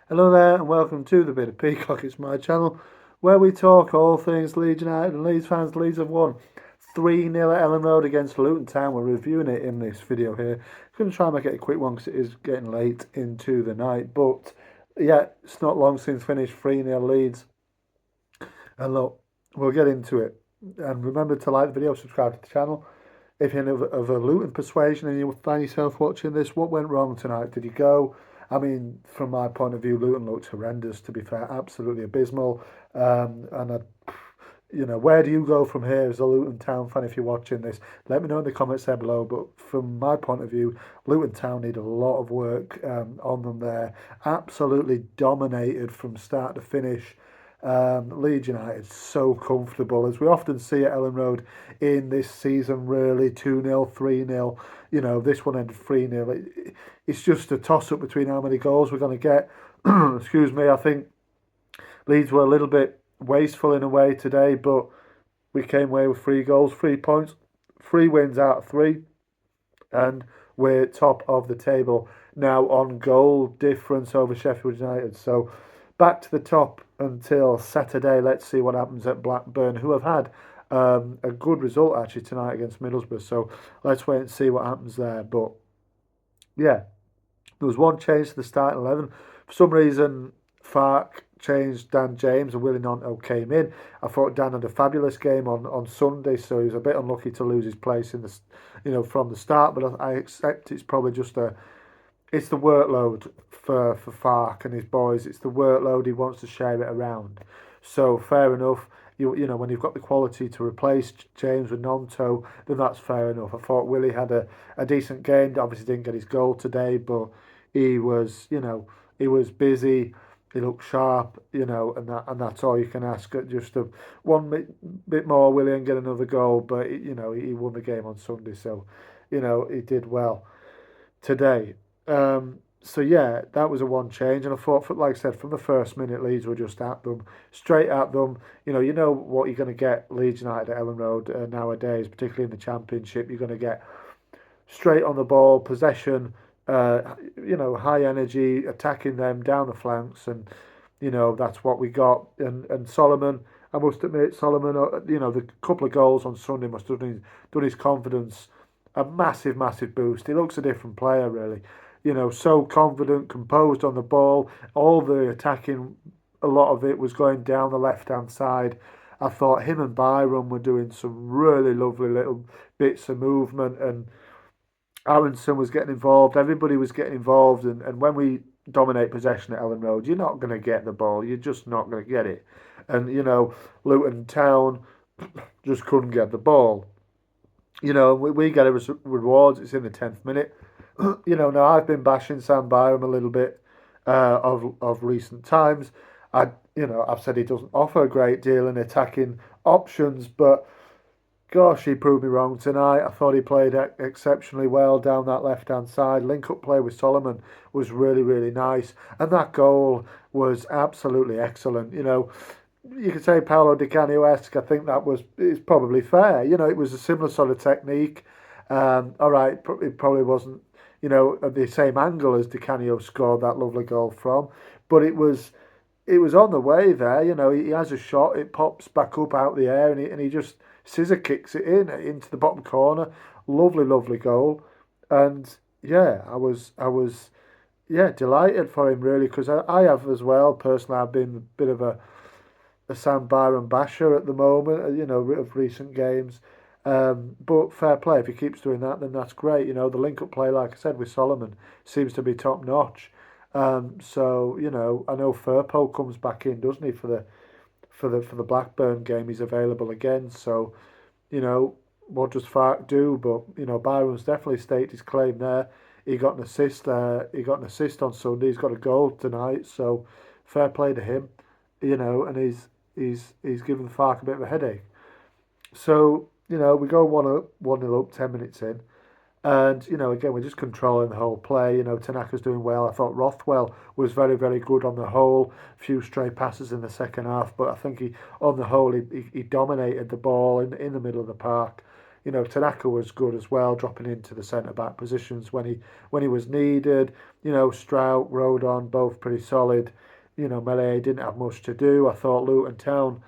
Hello there and welcome to the Bit of Peacock. It's my channel where we talk all things Leeds United and Leeds fans. Leeds have won 3-0 at Elland Road against Luton Town. We're reviewing it in this video here. I'm going to try and make it a quick one because it is getting late into the night. But yeah, it's not long since finished 3-0 Leeds. And look, we'll get into it. And remember to like the video, subscribe to the channel. If you're of a Luton persuasion and you find yourself watching this, what went wrong tonight? Did you go? I mean, from my point of view, Luton looked horrendous, to be fair, absolutely abysmal. Where do you go from here as a Luton Town fan if you're watching this? Let me know in the comments there below. But from my point of view, Luton Town need a lot of work on them there. Absolutely dominated from start to finish. Leeds United so comfortable, as we often see at Elland Road in this season, really 2-0, 3-0. This one ended 3-0. It's just a toss up between how many goals we're going to get. Excuse me, I think Leeds were a little bit wasteful in a way today, but we came away with 3 goals, 3 points, 3 wins out of 3, and we're top of the table now on goal difference over Sheffield United. So back to the top until Saturday. Let's see what happens at Blackburn, who have had a good result actually tonight against Middlesbrough. So let's wait and see what happens there. But yeah, there was one change to the starting 11. For some reason, Fark changed Dan James and Willie Gnonto came in. I thought Dan had a fabulous game on Sunday, so he was a bit unlucky to lose his place in from the start. But I accept it's probably just it's the workload for Fark and his boys. It's the workload, he wants to share it around. So fair enough. When you've got the quality to replace James with Nonto, then that's fair enough. I thought Willie had a decent game. Obviously didn't get his goal today, but he was he was busy. He looked sharp, and that's all you can ask. Just one bit more, Willie, and get another goal. But he won the game on Sunday, so he did well today. So yeah, that was a one change, and I thought, like I said, from the first minute, Leeds were just at them, straight at them. You know what you're going to get Leeds United at Elland Road nowadays, particularly in the Championship. You're going to get straight on the ball, possession, high energy, attacking them down the flanks, and that's what we got. And Solomon, I must admit, Solomon, the couple of goals on Sunday must have done his confidence a massive, massive boost. He looks a different player, really. So confident, composed on the ball. All the attacking, a lot of it was going down the left hand side. I thought him and Byron were doing some really lovely little bits of movement, and Aronson was getting involved. Everybody was getting involved, and when we dominate possession at Elland Road, you're not going to get the ball. You're just not going to get it. And Luton Town just couldn't get the ball. We get a rewards. It's in the 10th minute. Now I've been bashing Sam Byram a little bit of recent times. I've said he doesn't offer a great deal in attacking options, but gosh, he proved me wrong tonight. I thought he played exceptionally well down that left hand side. Link up play with Solomon was really, really nice, and that goal was absolutely excellent. You could say Paolo Di Canio-esque. I think that is probably fair. It was a similar sort of technique. All right, it probably wasn't, at the same angle as Di Canio scored that lovely goal from, but it was on the way there. He has a shot, it pops back up out the air, and he just scissor kicks it into the bottom corner. Lovely, lovely goal, and yeah, I was yeah delighted for him really because I have as well personally. I've been a bit of a Sam Byron basher at the moment, of recent games. But fair play, if he keeps doing that, then that's great. The link up play, like I said, with Solomon seems to be top notch. So I know Firpo comes back in, doesn't he, for the Blackburn game? He's available again. So you know what does Fark do? But Byron's definitely staked his claim there. He got an assist. He got an assist on Sunday. He's got a goal tonight. So fair play to him. And he's given Fark a bit of a headache. So we go 1-up, 1-0 up, 10 minutes in. And, again, we're just controlling the whole play. Tanaka's doing well. I thought Rothwell was very, very good on the whole. A few stray passes in the second half, but I think on the whole, he dominated the ball in the middle of the park. Tanaka was good as well, dropping into the centre back positions when he was needed. Strout, Rodon, both pretty solid. Melee didn't have much to do. I thought Luton Town,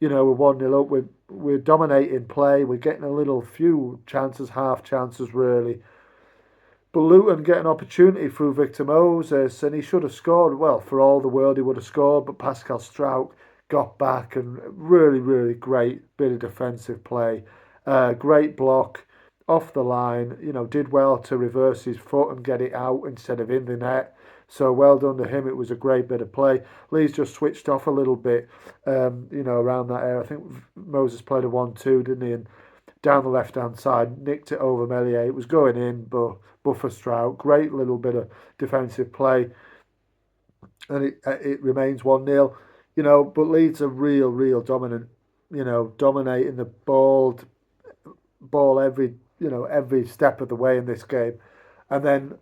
we're 1-0 up. We're dominating play. We're getting a little few chances, half chances really. But Luton get an opportunity through Victor Moses, and he should have scored. Well, for all the world, he would have scored. But Pascal Strout got back, and really, really great bit of defensive play. Great block off the line. Did well to reverse his foot and get it out instead of in the net. So well done to him. It was a great bit of play. Leeds just switched off a little bit, around that area. I think Moses played a 1-2, didn't he? And down the left hand side, nicked it over Melier. It was going in, but Buffer Strout, great little bit of defensive play, and it remains 1-0. But Leeds are real dominant. Dominating the ball every step of the way in this game, and then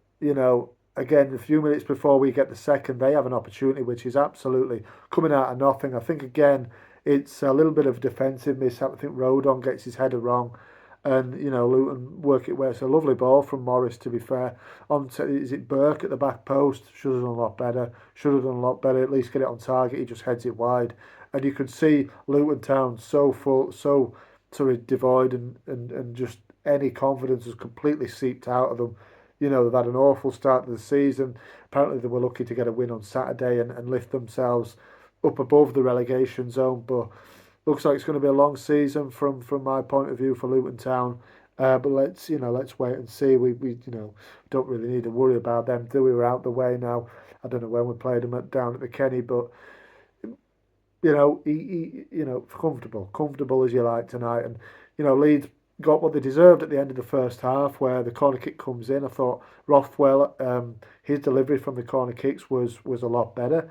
again a few minutes before we get the second, they have an opportunity which is absolutely coming out of nothing. I think again it's a little bit of defensive mishap. I think Rodon gets his header wrong, and Luton work it well. It's a lovely ball from Morris. To be fair, on is it Burke at the back post? Should have done a lot better. Should have done a lot better. At least get it on target. He just heads it wide, and you can see Luton Town so full, so sort of devoid, and just any confidence has completely seeped out of them. They've had an awful start to the season. Apparently, they were lucky to get a win on Saturday and lift themselves up above the relegation zone. But looks like it's going to be a long season from my point of view for Luton Town. But let's wait and see. We don't really need to worry about them. Do we? We're out the way now. I don't know when we played them down at the Kenny, but comfortable as you like tonight. And Leeds got what they deserved at the end of the first half, where the corner kick comes in. I thought Rothwell, his delivery from the corner kicks was a lot better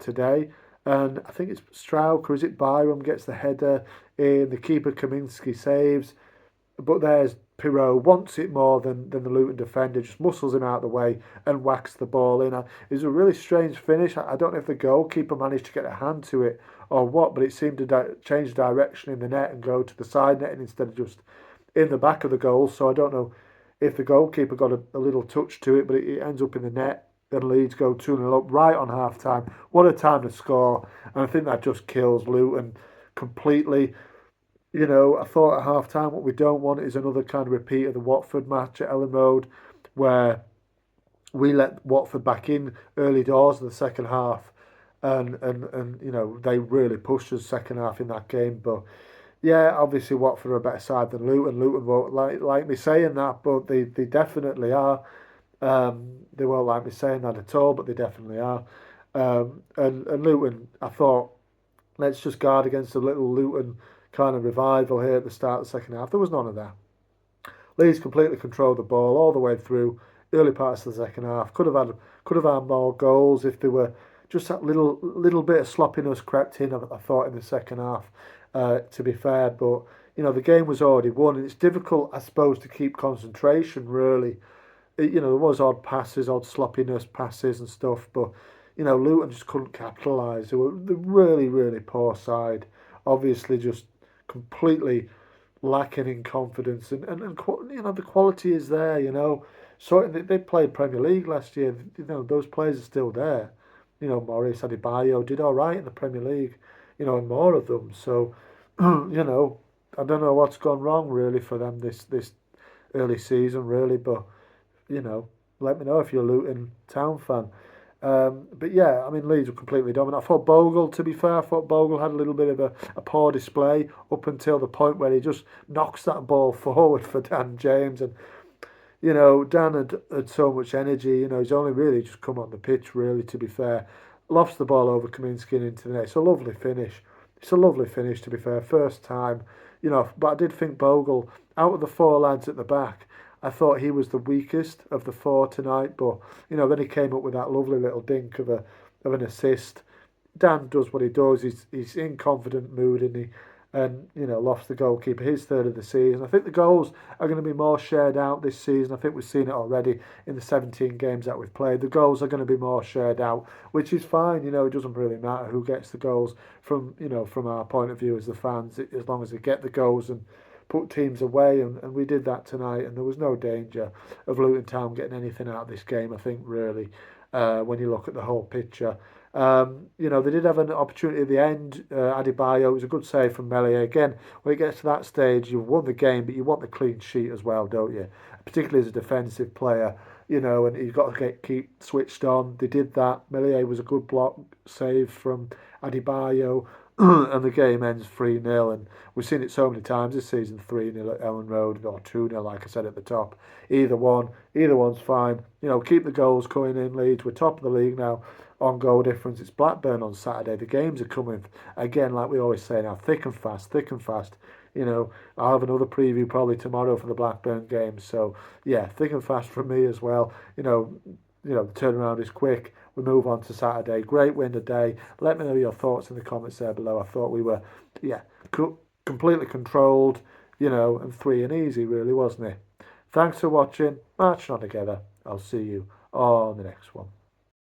today. And I think it's Strauch, or is it Byram, gets the header in. The keeper Kaminsky saves. But there's Pirot, wants it more than the Luton defender, just muscles him out of the way and whacks the ball in. It was a really strange finish. I don't know if the goalkeeper managed to get a hand to it or what, but it seemed to change direction in the net and go to the side netting instead of just in the back of the goal. So I don't know if the goalkeeper got a little touch to it, but it ends up in the net. Then Leeds go 2-0 up right on half time. What a time to score. And I think that just kills Luton completely. I thought at half time what we don't want is another kind of repeat of the Watford match at Elland Road, where we let Watford back in early doors of the second half, and they really pushed us second half in that game. But yeah, obviously Watford are a better side than Luton. Luton won't like me saying that, but they definitely are. They won't like me saying that at all, but they definitely are. And Luton, I thought, let's just guard against a little Luton kind of revival here at the start of the second half. There was none of that. Leeds completely controlled the ball all the way through early parts of the second half. Could have had more goals if there were just that little bit of sloppiness crept in. I thought in the second half, to be fair, but the game was already won, and it's difficult, I suppose, to keep concentration. Really, there was odd passes, odd sloppiness passes and stuff, but Luton just couldn't capitalise. They were really poor side. Obviously, just completely lacking in confidence, and the quality is there. So they played Premier League last year. Those players are still there. Morris, Adebayo did all right in the Premier League. And more of them. So I don't know what's gone wrong really for them this early season really, but you know, let me know if you're a Luton Town fan. But yeah, I mean, Leeds were completely dominant. I thought Bogle, to be fair, I thought Bogle had a little bit of a poor display up until the point where he just knocks that ball forward for Dan James. And, Dan had so much energy. He's only really just come on the pitch, really, to be fair. Lofts the ball over Kaminsky and into the net. It's a lovely finish. It's a lovely finish, to be fair. First time, but I did think Bogle, out of the four lads at the back, I thought he was the weakest of the four tonight, but then he came up with that lovely little dink of an assist. Dan does what he does. He's in confident mood, and Lofts the goalkeeper, his third of the season. I think the goals are going to be more shared out this season. I think we've seen it already in the 17 games that we've played. The goals are going to be more shared out, which is fine. It doesn't really matter who gets the goals from our point of view as the fans, as long as they get the goals and put teams away, and we did that tonight, and there was no danger of Luton Town getting anything out of this game, I think, really, when you look at the whole picture. They did have an opportunity at the end. Adebayo, it was a good save from Meslier. Again, when it gets to that stage, you've won the game, but you want the clean sheet as well, don't you? Particularly as a defensive player, and you've got to keep switched on. They did that. Meslier was a good block save from Adebayo. And the game ends 3-0. And we've seen it so many times this season, 3-0 at Elland Road or 2-0, like I said at the top. Either one's fine. Keep the goals coming in, Leeds. We're top of the league now on goal difference. It's Blackburn on Saturday. The games are coming, again, like we always say now, thick and fast, thick and fast. I'll have another preview probably tomorrow for the Blackburn game. So, yeah, thick and fast from me as well. The turnaround is quick. We move on to Saturday. Great win today. Let me know your thoughts in the comments there below. I thought we were, completely controlled, and free and easy, really, wasn't it? Thanks for watching. Marching on together. I'll see you on the next one.